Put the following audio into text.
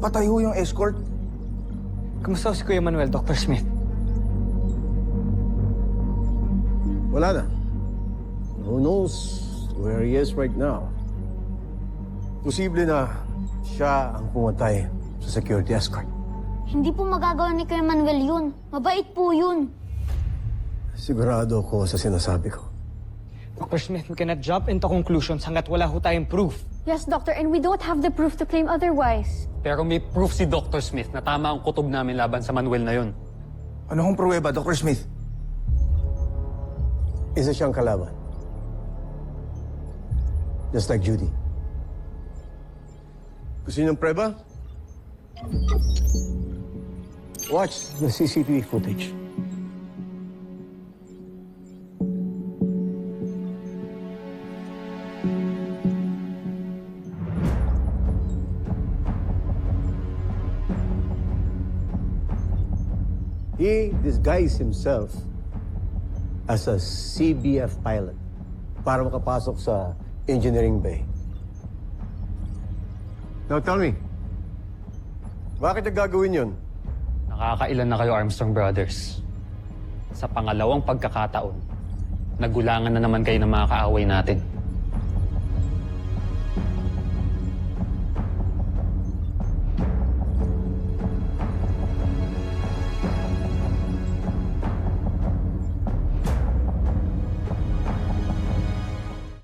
Patay ho yung escort. Kamusta si Kuya Manuel, Dr. Smith? Wala na. Who knows where he is right now? Posible na siya ang pumatay sa security escort. Hindi po magagawa ni Kuya Manuel yun. Mabait po yun. Sigurado ko sa sinasabi ko. Dr. Smith, we cannot jump into conclusions hanggat wala ho tayong proof. Yes, Doctor, and we don't have the proof to claim otherwise. Pero may proof si Dr. Smith na tama ang kutob namin laban sa Manuel na yun. Ano hong pruweba, Dr. Smith? Isa siyang kalaban. Just like Judy. Gusto niyo ng preba? Watch the CCTV footage. He disguised himself as a CBF pilot para makapasok sa engineering bay. Now tell me, bakit niya gagawin yun? Nakakailan na kayo, Armstrong Brothers. Sa pangalawang pagkakataon, nagulangan na naman kayo ng mga kaaway natin.